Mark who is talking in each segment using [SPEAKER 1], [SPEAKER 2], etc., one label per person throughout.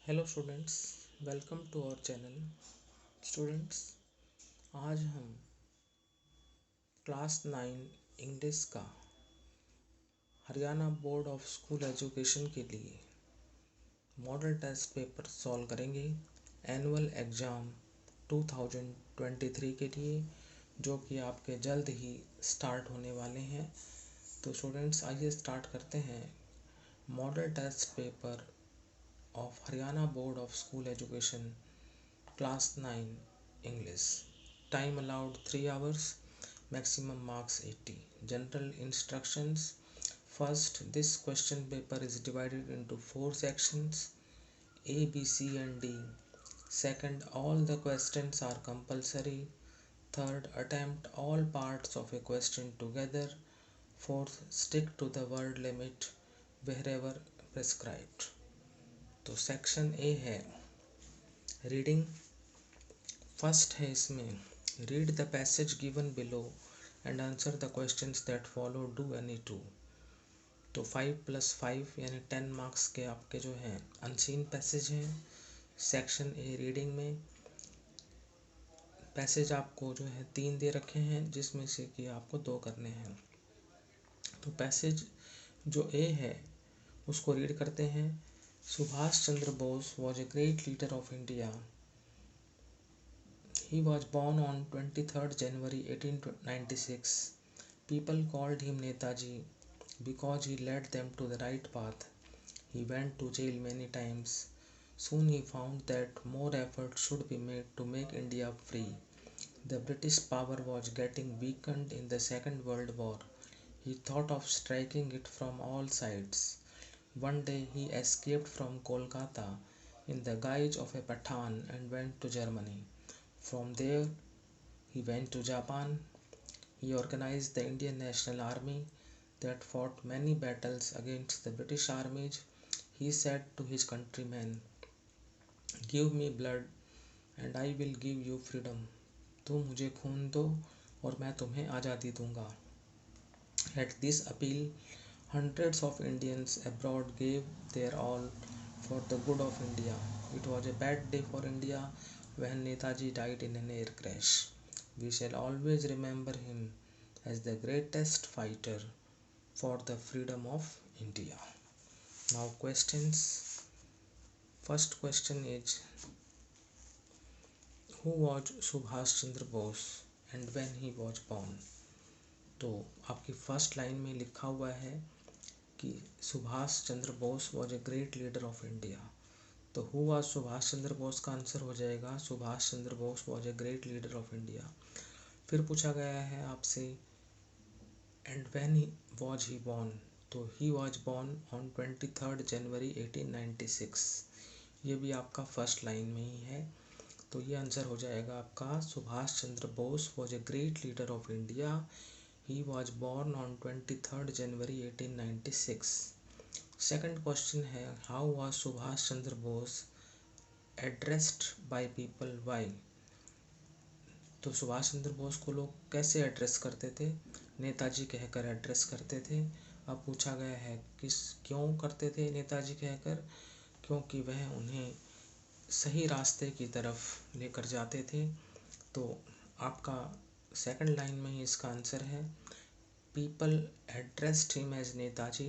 [SPEAKER 1] Hello students, welcome to our channel. Students, आज हम class 9 English का Haryana board of school education के लिए मॉडल टेस्ट पेपर सॉल्व करेंगे एनुअल एग्ज़ाम 2023 के लिए, जो कि आपके जल्द ही स्टार्ट होने वाले हैं। तो स्टूडेंट्स, आइए स्टार्ट करते हैं model test paper of Haryana Board of School Education Class 9 English. Time allowed 3 hours. Maximum marks 80. General instructions. First, this question paper is divided into 4 sections: A, B, C and D. Second, all the questions are compulsory. Third, attempt all parts of a question together. Fourth, stick to the word limit wherever prescribed. तो section A है reading. First है इसमें read the passage given below and answer the questions that follow, do any two. तो 5+5 यानी 10 marks के आपके जो हैं अनसीन पैसेज हैं सेक्शन ए रीडिंग में। पैसेज आपको जो है 3 दे रखे हैं, जिसमें से कि आपको 2 करने हैं। तो पैसेज जो ए है उसको रीड करते हैं। Subhash Chandra Bose was a great leader of India. He was born on 23rd January 1896. People called him Netaji because he led them to the right path. He went to jail many times. Soon he found that more effort should be made to make India free. The British power was getting weakened in the Second World War. He thought of striking it from all sides. One day he escaped from Kolkata in the guise of a Pathan and went to Germany. From there he went to Japan. He organized the Indian National Army that fought many battles against the British armies. He said to his countrymen, "Give me blood and I will give you freedom." तुम मुझे खून दो और मैं तुम्हें आज़ादी दूंगा। At this appeal, hundreds of Indians abroad gave their all for the good of India. It was a bad day for India when Netaji died in an air crash. We shall always remember him as the greatest fighter for the freedom of India. Now questions. First question is, who was Subhash Chandra Bose and when he was born? तो आपकी first line में लिखा हुआ है कि Subhash Chandra Bose was a great leader of India. तो who was Subhash Chandra Bose का answer हो जाएगा Subhash Chandra Bose was a great leader of India. फिर पूछा गया है आपसे and when was he born, तो he was born on 23rd January 1896। ये भी आपका फर्स्ट लाइन में ही है। तो ये आंसर हो जाएगा आपका Subhash Chandra Bose was a great leader of India. He was born on 23rd January 1896. Second question है, how was Subhash Chandra Bose addressed by people? Why? तो सुभाष चंद्र बोस को लोग कैसे एड्रेस करते थे? नेताजी कहकर एड्रेस करते थे। अब पूछा गया है क्यों करते थे नेताजी कहकर? क्योंकि वह उन्हें सही रास्ते की तरफ लेकर जाते थे। तो आपका सेकंड लाइन में ही इसका आंसर है, people addressed him as Netaji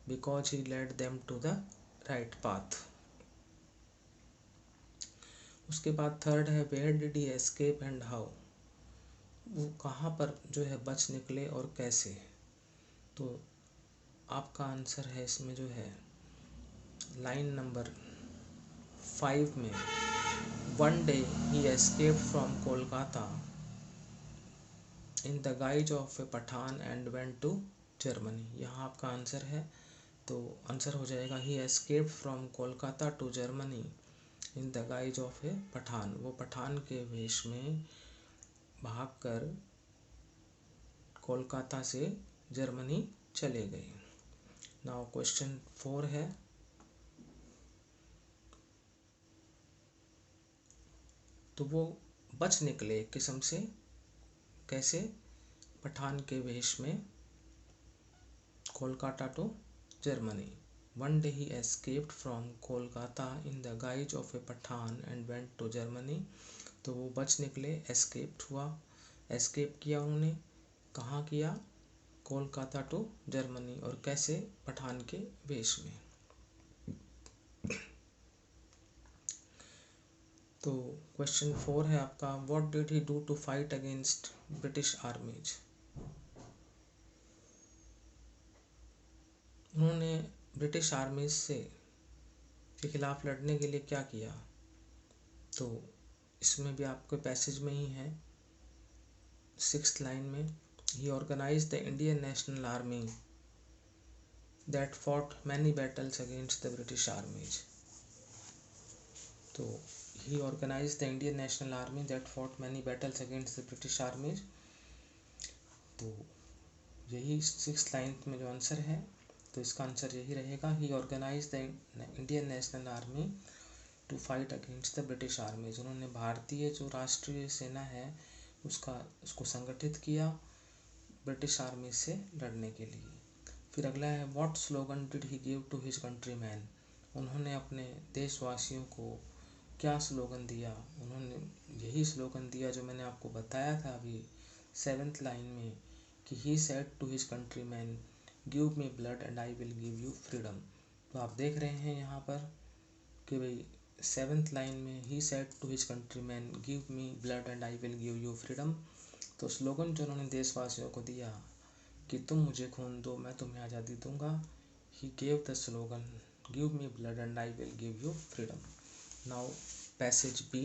[SPEAKER 1] because he led them to the right path. उसके बाद थर्ड है, where did he escape and how, वो कहाँ पर जो है बच निकले और कैसे? तो आपका आंसर है इसमें जो है लाइन नंबर 5 में, one day he escaped from Kolkata in the guise of a Pathan and went to Germany. यहाँ आपका आंसर है। तो आंसर हो जाएगा he escaped from Kolkata to Germany in the guise of a Pathan. वो पठान के वेश में भागकर कोलकाता से जर्मनी चले गए। नाउ क्वेश्चन 4 है, तो वो बच निकले किस्म से, कैसे? पठान के वेश में Kolkata to Germany. One day he escaped from Kolkata in the guise of a Pathan and went to Germany. तो वो बच निकले, एस्केप किया उन्होंने। कहाँ किया? Kolkata to Germany. और कैसे? पठान के वेश में। तो क्वेश्चन 4 है आपका, what did he do to fight against British armies? उन्होंने ब्रिटिश आर्मीज से के खिलाफ लड़ने के लिए क्या किया? तो इसमें भी आपके पैसेज में ही है, 6th लाइन में, he organized the Indian National Army that fought many battles against the British armies. तो he organized the Indian National Army that fought many battles against the British armies. तो यही 6th line में जो answer है, तो इसका answer यही रहेगा, he organized the Indian National Army to fight against the British armies. उन्होंने भारतीय जो राष्ट्रीय सेना है उसको संगठित किया ब्रिटिश आर्मी से लड़ने के लिए। फिर अगला है, what slogan did he give to his countryman? उन्होंने अपने देशवासियों को क्या स्लोगन दिया? उन्होंने यही स्लोगन दिया जो मैंने आपको बताया था अभी 7th लाइन में, कि he said to his countryman give me blood and I will give you freedom. तो आप देख रहे हैं यहाँ पर कि भाई 7th लाइन में he said to his countryman give me blood and I will give you freedom. तो स्लोगन जो उन्होंने देशवासियों को दिया कि तुम मुझे खून दो, मैं तुम्हें आज़ादी दूंगा, he gave the slogan give me blood and I will give you freedom. Now passage B,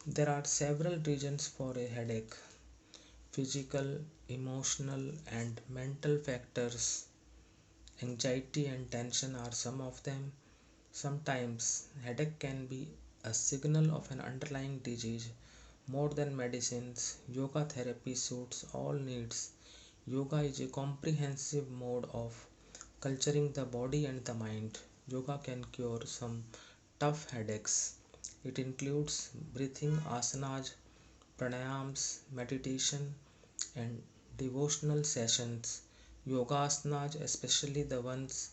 [SPEAKER 1] there are several reasons for a headache, physical, emotional and mental factors, anxiety and tension are some of them. Sometimes headache can be a signal of an underlying disease. More than medicines, yoga therapy suits all needs. Yoga is a comprehensive mode of culturing the body and the mind. Yoga can cure some tough headaches. It includes breathing asanas, pranayams, meditation, and devotional sessions. Yoga asanas, especially the ones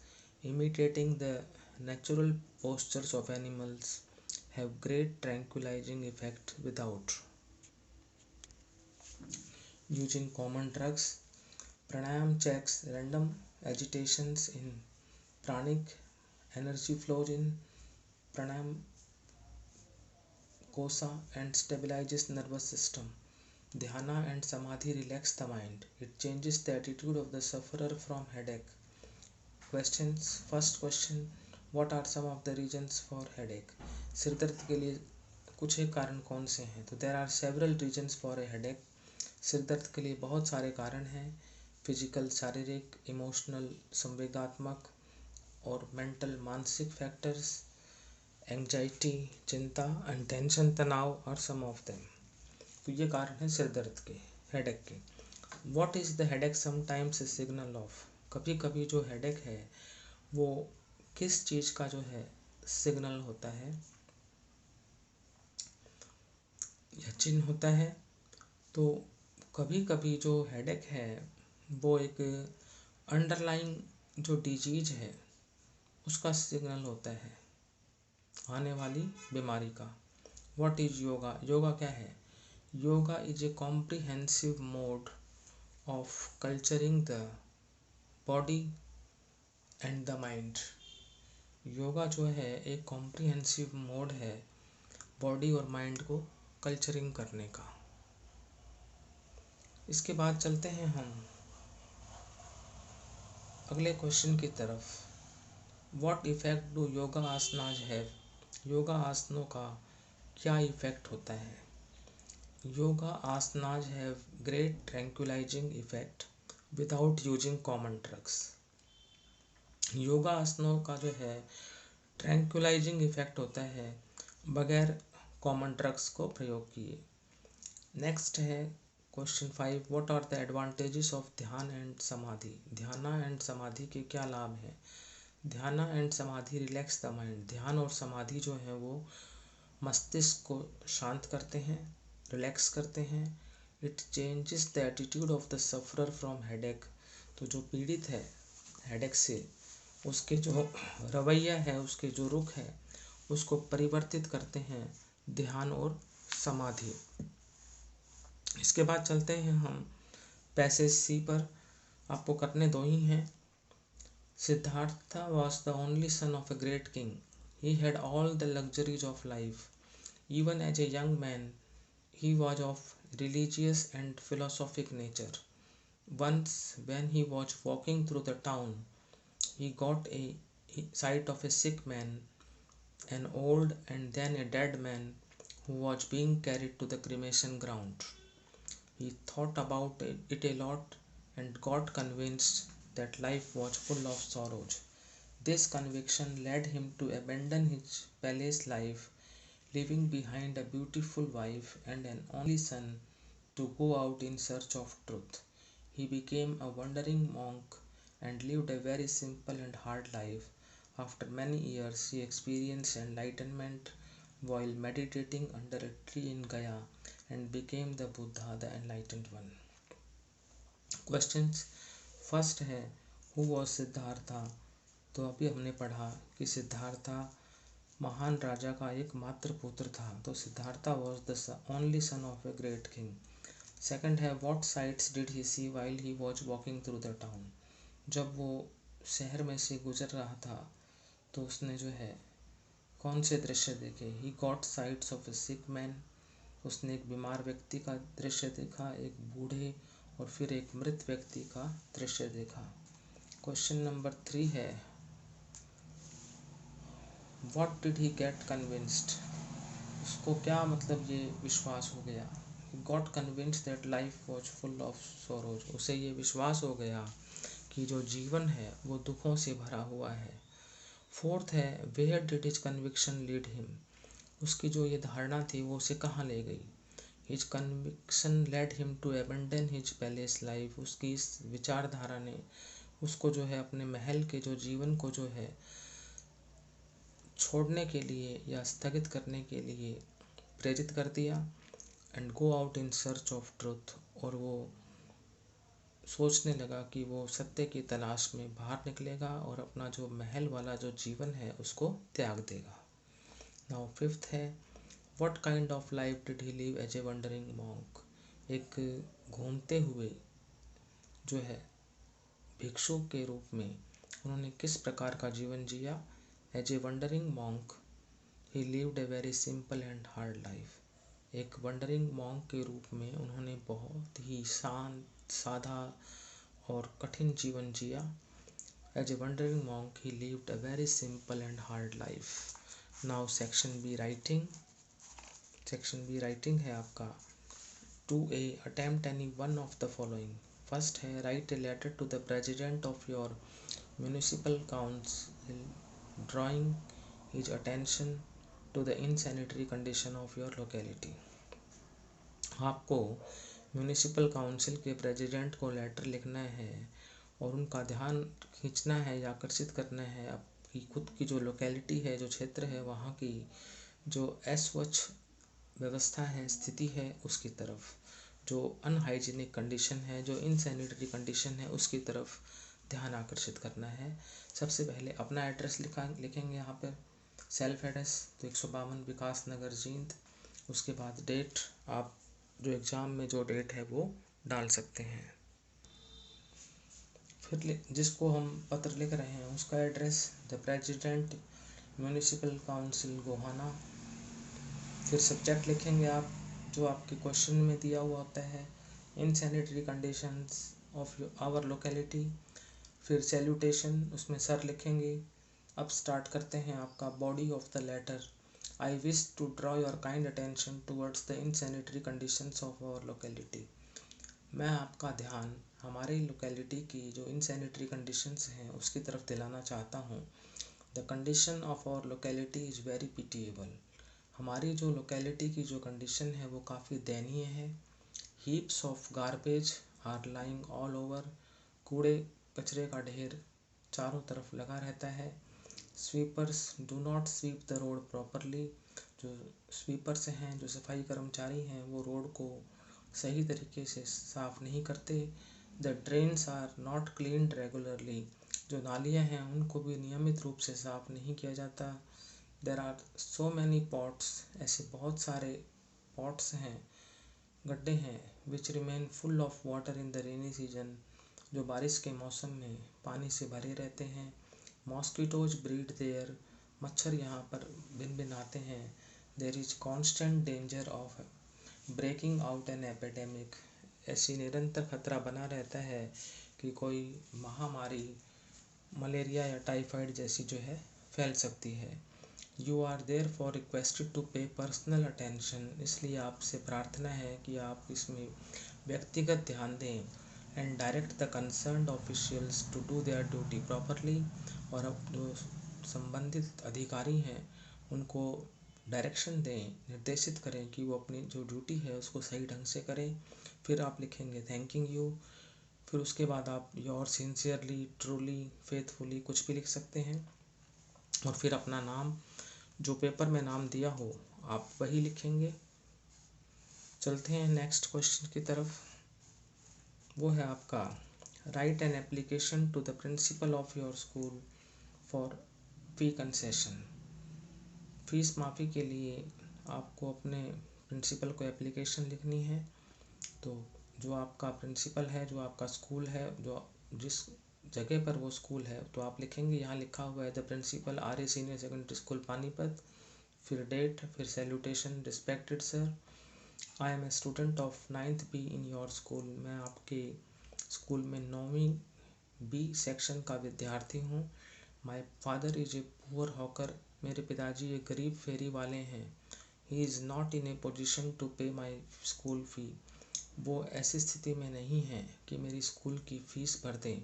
[SPEAKER 1] imitating the natural postures of animals, have great tranquilizing effect without using common drugs. Pranayam checks random agitations in pranic, energy flows in pranayam kosa and stabilizes nervous system. Dhyana and samadhi relax the mind. It changes the attitude of the sufferer from headache. Questions. First question, what are some of the reasons for headache? सिर दर्द के लिए कुछ एक कारण कौन से हैं? तो there are several reasons for a headache. सिर दर्द के लिए बहुत सारे कारण हैं, फिजिकल शारीरिक, इमोशनल संवेगात्मक, और मेंटल मानसिक फैक्टर्स, एंजाइटी चिंता, एंड टेंशन तनाव और सम ऑफ देम। तो ये कारण है सिर दर्द के, हेडेक के। What is the headache sometimes a signal of? कभी कभी जो हेडेक है वो किस चीज़ का जो है सिग्नल होता है या चिन्ह होता है? तो कभी कभी जो हेडेक है वो एक अंडरलाइंग जो डिजीज है उसका सिग्नल होता है, आने वाली बीमारी का। What is yoga? योगा क्या है? Yoga is a comprehensive mode of culturing the body and the mind. Yoga जो है एक कॉम्प्रिहेंसिव मोड है बॉडी और माइंड को कल्चरिंग करने का। इसके बाद चलते हैं हम अगले क्वेश्चन की तरफ। What effect do yoga asanas have? Yoga आसनों का क्या इफेक्ट होता है? Yoga asanas have great tranquillising effect without using common drugs. Yoga आसनों का जो है ट्रैंक्विलाइजिंग इफेक्ट होता है बगैर कॉमन ड्रग्स को प्रयोग किए। नेक्स्ट है question 5, what are the advantages of dhyana and samadhi? Dhyana and समाधि के क्या लाभ हैं? ध्यान एंड समाधि रिलैक्स द माइंड। ध्यान और समाधि जो है वो मस्तिष्क को शांत करते हैं, रिलैक्स करते हैं। It changes the attitude of the sufferer from headache. तो जो पीड़ित है हेडेक से उसके जो रवैया है, उसके जो रुख है, उसको परिवर्तित करते हैं ध्यान और समाधि। इसके बाद चलते हैं हम पैसेज सी पर, आपको करने दो ही हैं। Siddhartha was the only son of a great king. He had all the luxuries of life. Even as a young man, he was of religious and philosophic nature. Once, when he was walking through the town, he got a sight of a sick man, an old and then a dead man who was being carried to the cremation ground. He thought about it a lot and got convinced that life was full of sorrows. This conviction led him to abandon his palace life, leaving behind a beautiful wife and an only son, to go out in search of truth. He became a wandering monk and lived a very simple and hard life. After many years, he experienced enlightenment while meditating under a tree in Gaya and became the Buddha, the enlightened one. Questions first है, who was Siddhartha. तो अभी हमने पढ़ा कि सिद्धार्था महान राजा का एकमात्र पुत्र था। तो Siddhartha was the only son of a great king. Second है, what sights did he see while he was walking through the town. जब वो शहर में से गुजर रहा था तो उसने जो है कौन से दृश्य देखे। He got sites of A sick man, उसने एक बीमार व्यक्ति का दृश्य देखा, एक बूढ़े और फिर एक मृत व्यक्ति का दृश्य देखा। क्वेश्चन नंबर 3 है, what did he get convinced. उसको क्या मतलब ये विश्वास हो गया। Got convinced that life was full of sorrows. उसे ये विश्वास हो गया कि जो जीवन है वो दुखों से भरा हुआ है। फोर्थ है, where did his conviction lead him. उसकी जो ये धारणा थी वो उसे कहाँ ले गई। His conviction led him to abandon his palace life. उसकी इस विचारधारा ने उसको जो है अपने महल के जो जीवन को जो है छोड़ने के लिए या स्थगित करने के लिए प्रेरित कर दिया। And go out in search of truth. और वो सोचने लगा कि वो सत्य की तलाश में बाहर निकलेगा और अपना जो महल वाला जो जीवन है उसको त्याग देगा। नाउ फिफ्थ है, what kind of life did he live as a wandering monk. एक घूमते हुए जो है भिक्षु के रूप में उन्होंने किस प्रकार का जीवन जिया। As a wandering monk he lived a very simple and hard life. एक वंडरिंग मॉन्क के रूप में उन्होंने बहुत ही शांत, सादा और कठिन जीवन जिया। As a wandering monk he lived a very simple and hard life. Now section B writing. Section B writing है आपका 2A, attempt any one of the following. First है, write a letter to the president of your municipal council drawing his attention to the insanitary condition of your locality. आपको municipal council के president को letter लिखना है और उनका ध्यान खींचना है या आकर्षित करना है आपकी खुद की जो लोकेलिटी है, जो क्षेत्र है, वहाँ की जो अस्वच्छ व्यवस्था है, स्थिति है, उसकी तरफ। जो अनहाइजीनिक कंडीशन है, जो इनसैनिटरी कंडीशन है, उसकी तरफ ध्यान आकर्षित करना है। सबसे पहले अपना एड्रेस लिखेंगे यहाँ पर, सेल्फ एड्रेस तो 152 विकास नगर जींद। उसके बाद डेट, आप जो एग्ज़ाम में जो डेट है वो डाल सकते हैं। फिर जिसको हम पत्र लिख रहे हैं उसका address, the president municipal council Gohana. फिर सब्जेक्ट लिखेंगे आप जो आपके क्वेश्चन में दिया हुआ होता है, insanitary conditions of our locality. फिर सैल्यूटेशन, उसमें सर लिखेंगे। अब स्टार्ट करते हैं आपका body of the letter. I wish to draw your kind attention towards the insanitary conditions of our locality. मैं आपका ध्यान हमारी लोकेलिटी की जो इनसैनिटरी कंडीशंस हैं उसकी तरफ दिलाना चाहता हूँ। The condition of our locality is very pitiable. हमारी जो लोकेलिटी की जो कंडीशन है वो काफ़ी दयनीय है। Heaps of garbage are lying all over. कूड़े कचरे का ढेर चारों तरफ लगा रहता है। Sweepers do not sweep the road properly. जो स्वीपर्स हैं, जो सफाई कर्मचारी हैं, वो रोड को सही तरीके से साफ नहीं करते। The drains are not cleaned regularly. जो नालियाँ हैं उनको भी नियमित रूप से साफ नहीं किया जाता। There are so many pots, ऐसे बहुत सारे पॉट्स हैं, गड्ढे हैं, which remain full of water in the rainy season, जो बारिश के मौसम में पानी से भरे रहते हैं। मॉस्किटोज ब्रीड देयर, मच्छर यहाँ पर भिन भिन आते हैं। There is constant danger of breaking out an epidemic, ऐसी निरंतर खतरा बना रहता है कि कोई महामारी मलेरिया या टाइफाइड जैसी जो है फैल सकती है। You are therefore requested to pay personal attention, इसलिए आपसे प्रार्थना है कि आप इसमें व्यक्तिगत ध्यान दें। And direct the concerned officials to do their duty properly, और अब जो संबंधित अधिकारी हैं उनको डायरेक्शन दें, निर्देशित करें कि वो अपनी जो ड्यूटी है उसको सही ढंग से करें। फिर आप लिखेंगे थैंकिंग यू, फिर उसके बाद आप योर सिंसियरली, ट्रूली, फेथफुली कुछ भी लिख सकते हैं, और फिर अपना नाम जो पेपर में नाम दिया हो आप वही लिखेंगे। चलते हैं नेक्स्ट क्वेश्चन की तरफ। वो है आपका write an application to the principal of your school for fee concession. Fees माफ़ी के लिए आपको अपने प्रिंसिपल को एप्लीकेशन लिखनी है। तो जो आपका प्रिंसिपल है, जो आपका स्कूल है, जो जिस जगह पर वो स्कूल है, तो आप लिखेंगे, यहाँ लिखा हुआ है the principal RA senior secondary school Panipat, फिर डेट, फिर salutation, respected sir, I am a student of 9th B in your school, मैं आपके स्कूल में 9वीं B सेक्शन का विद्यार्थी हूँ। My father is a poor hawker, मेरे पिताजी एक गरीब फेरी वाले हैं। He is not in a position to pay my school फ़ी, वो ऐसी स्थिति में नहीं है कि मेरी स्कूल की फ़ीस भर दें।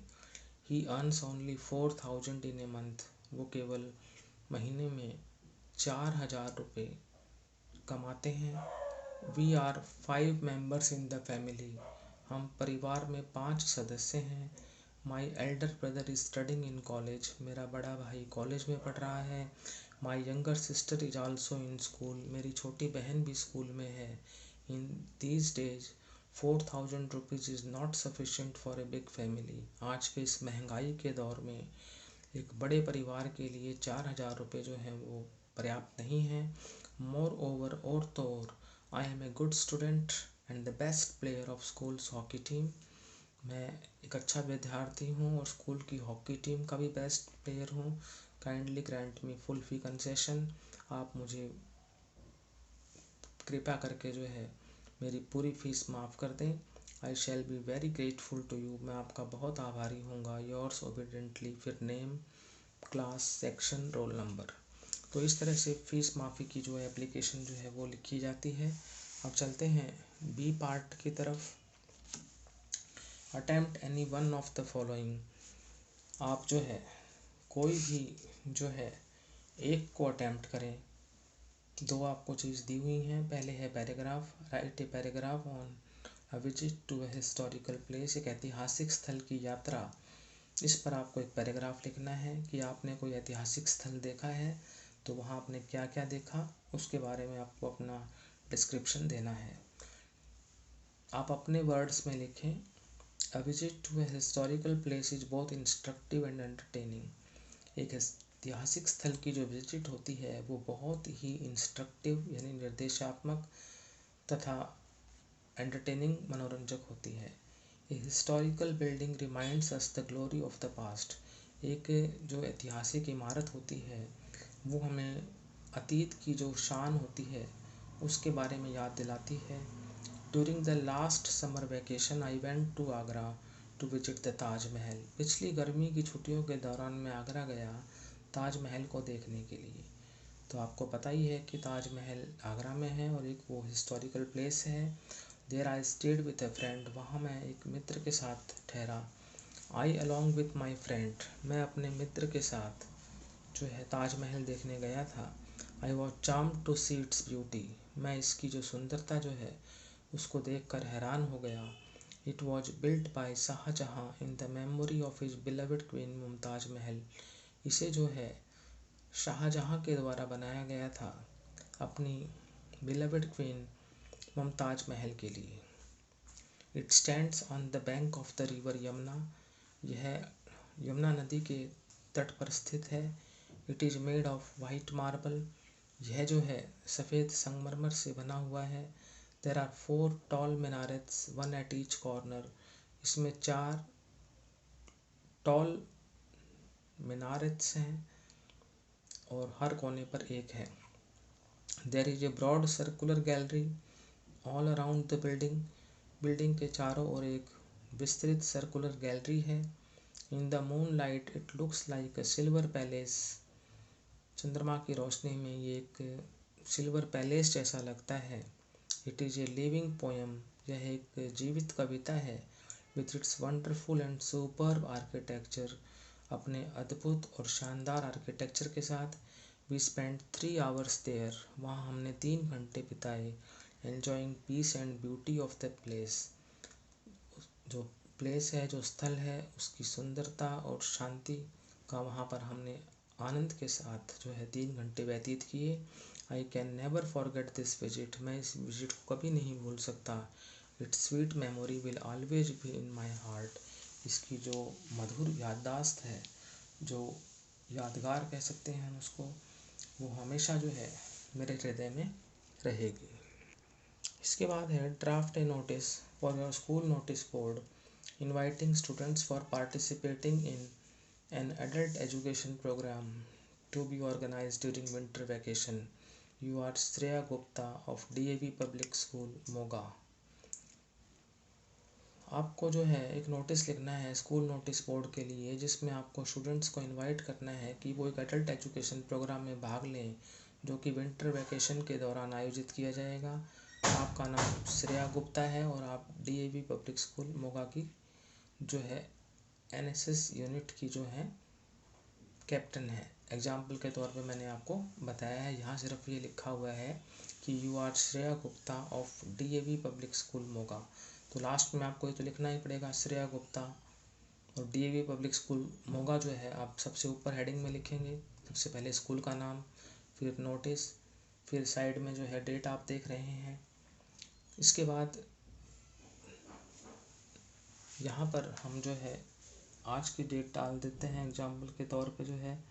[SPEAKER 1] He earns only 4000 in a month, वो केवल महीने में 4000 रुपये कमाते हैं। We are 5 members in the family, हम परिवार में 5 सदस्य हैं। My elder brother is studying in college, मेरा बड़ा भाई कॉलेज में पढ़ रहा है। My younger sister is also in school, मेरी छोटी बहन भी स्कूल में है। In these days 4000 rupees is not sufficient for a big family, आज के इस महंगाई के दौर में एक बड़े परिवार के लिए 4000 रुपये जो हैं वो पर्याप्त नहीं हैं। मोर ओवर, और तो और, I am a good student and the best player of school's hockey team, मैं एक अच्छा विद्यार्थी हूँ और स्कूल की हॉकी टीम का भी बेस्ट प्लेयर हूँ। काइंडली ग्रांट मी फुल फी कंसेशन, आप मुझे कृपया करके जो है मेरी पूरी फीस माफ़ कर दें। I shall be very grateful to you, मैं आपका बहुत आभारी हूँगा। योर्स ओबीडियंटली, फिर name, class, section, roll number. तो इस तरह से फ़ीस माफ़ी की जो है एप्लीकेशन जो है वो लिखी जाती है। अब चलते हैं बी पार्ट की तरफ। Attempt any one of the following, आप जो है कोई भी जो है एक को अटेम्प्ट करें। दो आपको चीज़ दी हुई हैं, पहले है paragraph, write a paragraph on a visit to a historical place, एक ऐतिहासिक स्थल की यात्रा। इस पर आपको एक पैराग्राफ लिखना है कि आपने कोई ऐतिहासिक स्थल देखा है तो वहाँ आपने क्या क्या देखा, उसके बारे में आपको अपना डिस्क्रिप्शन देना है। आप अपने वर्ड्स में लिखें। A visit to a historical place is both instructive and entertaining, एक ऐतिहासिक स्थल की जो विजिट होती है वो बहुत ही इंस्ट्रक्टिव यानी निर्देशात्मक तथा एंटरटेनिंग मनोरंजक होती है। A historical building reminds us the glory of the past, एक जो ऐतिहासिक इमारत होती है वो हमें अतीत की जो शान होती है उसके बारे में याद दिलाती है। During the last summer vacation I went to Agra to visit the Taj Mahal, पिछली गर्मी की छुट्टियों के दौरान मैं आगरा गया ताजमहल को देखने के लिए। तो आपको पता ही है कि ताजमहल आगरा में है और एक वो हिस्टोरिकल प्लेस है। There I stayed with a friend, वहाँ मैं एक मित्र के साथ ठहरा। I along with my friend, मैं अपने मित्र के साथ जो है ताजमहल देखने गया था। I was charmed to see its beauty, मैं इसकी जो सुंदरता जो है उसको देखकर हैरान हो गया। It was built by Shah Jahan in the memory of his beloved queen Mumtaz Mahal, इसे जो है शाहजहाँ के द्वारा बनाया गया था अपनी बिलवड क्वीन मुमताज महल के लिए। It stands on the bank of the river Yamuna, यह यमुना नदी के तट पर स्थित है। It is made of white marble, यह जो है सफ़ेद संगमरमर से बना हुआ है। There are 4 tall minarets, 1 at each corner, इसमें 4 टॉल minarets हैं और हर कोने पर एक है। There is a broad circular gallery all around the building, building के चारों ओर एक विस्तृत सर्कुलर गैलरी है। In the moonlight it looks like a silver palace, चंद्रमा की रोशनी में ये एक सिल्वर पैलेस जैसा लगता है। It is a living poem, यह एक जीवित कविता है। With its wonderful and superb architecture, अपने अद्भुत और शानदार आर्किटेक्चर के साथ। वी स्पेंड 3 hours देयर, वहाँ हमने 3 घंटे बिताए। Enjoying peace and beauty of the place, जो प्लेस है, जो स्थल है, उसकी सुंदरता और शांति का वहाँ पर हमने आनंद के साथ जो है 3 घंटे व्यतीत किए। I can never forget this visit, मैं इस विजिट को कभी नहीं भूल सकता। It's sweet memory will always be in my heart, इसकी जो मधुर याददाश्त है, जो यादगार कह सकते हैं हम उसको, वो हमेशा जो है मेरे हृदय में रहेगी। इसके बाद है draft a notice for your school notice board inviting students for participating in an adult education programme to be organised during winter vacation. You are Shreya Gupta of DAV public school Moga. आपको जो है एक नोटिस लिखना है स्कूल नोटिस बोर्ड के लिए, जिसमें आपको स्टूडेंट्स को इनवाइट करना है कि वो एक एडल्ट एजुकेशन प्रोग्राम में भाग लें, जो कि विंटर वैकेशन के दौरान आयोजित किया जाएगा। आपका नाम श्रेया गुप्ता है और आप DAV पब्लिक स्कूल मोगा की जो है NSS यूनिट की जो है कैप्टन है। एग्जाम्पल के तौर पे मैंने आपको बताया है, यहाँ सिर्फ ये लिखा हुआ है कि you are Shreya Gupta of DAV public school Moga. तो लास्ट में आपको ये तो लिखना ही पड़ेगा श्रेया गुप्ता और DAV पब्लिक स्कूल मोगा जो है आप सबसे ऊपर हेडिंग में लिखेंगे। सबसे पहले स्कूल का नाम, फिर नोटिस, फिर साइड में जो है डेट आप देख रहे हैं। इसके बाद यहाँ पर हम जो है आज की डेट डाल देते हैं एग्जाम्पल के तौर पे, जो है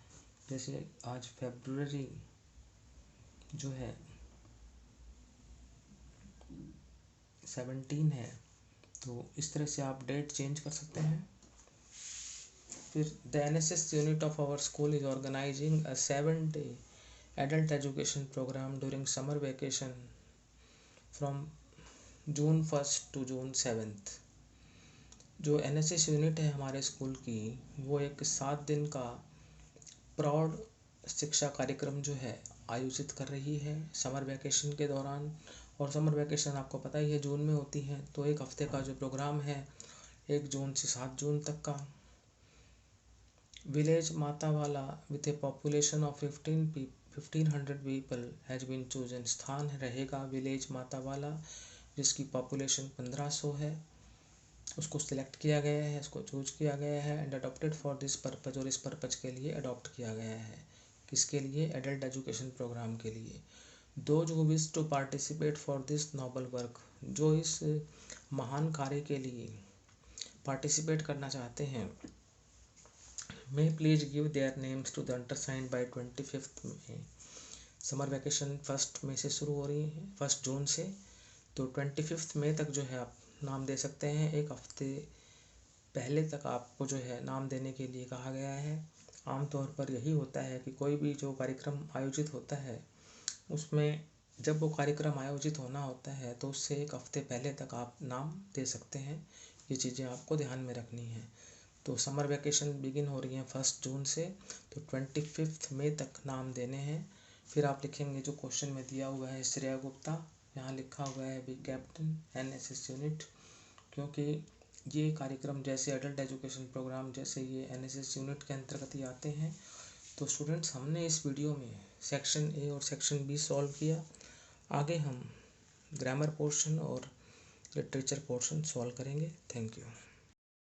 [SPEAKER 1] जैसे आज फरवरी जो है 17 है, तो इस तरह से आप डेट चेंज कर सकते हैं। फिर the NSS unit of our school is organising a 7-day adult education programme during summer vacation from June 1 to June 7। जो NSS यूनिट है हमारे स्कूल की, वो एक 7 दिन का प्रौढ़ शिक्षा कार्यक्रम जो है आयोजित कर रही है समर वैकेशन के दौरान। और समर वैकेशन आपको पता ही है जून में होती है, तो 1 हफ्ते का जो प्रोग्राम है 1 जून से 7 जून तक का। Village Matawala with a population of 1500 people has been chosen, स्थान रहेगा विलेज मातावाला जिसकी पॉपुलेशन 1500 है, उसको सिलेक्ट किया गया है, इसको चूज किया गया है। And adopted for this purpose, और इस पर्पज के लिए अडॉप्ट किया गया है। किसके लिए? एडल्ट एजुकेशन प्रोग्राम के लिए। Those who wish to participate for this noble work, जो इस महान कार्य के लिए पार्टिसिपेट करना चाहते हैं, may please give their names to the undersigned by 25 मई। समर वैकेशन 1 मई से शुरू हो रही है, 1 जून से, तो 25 मई तक जो है आप नाम दे सकते हैं। 1 हफ्ते पहले तक आपको जो है नाम देने के लिए कहा गया है। आमतौर पर यही होता है कि कोई भी जो कार्यक्रम आयोजित होता है, उसमें जब वो कार्यक्रम आयोजित होना होता है तो उससे 1 हफ्ते पहले तक आप नाम दे सकते हैं। ये चीज़ें आपको ध्यान में रखनी है। तो समर वैकेशन बिगिन हो रही है 1 जून से, तो 25 मई तक नाम देने हैं। फिर आप लिखेंगे जो क्वेश्चन में दिया हुआ है श्रेया गुप्ता, यहाँ लिखा हुआ है बी कैप्टन NSS यूनिट, क्योंकि ये कार्यक्रम जैसे एडल्ट एजुकेशन प्रोग्राम जैसे ये NSS यूनिट के अंतर्गत ही आते हैं। तो स्टूडेंट्स, हमने इस वीडियो में सेक्शन A और सेक्शन B सॉल्व किया। आगे हम ग्रामर पोर्शन और लिटरेचर पोर्शन सॉल्व करेंगे। Thank you.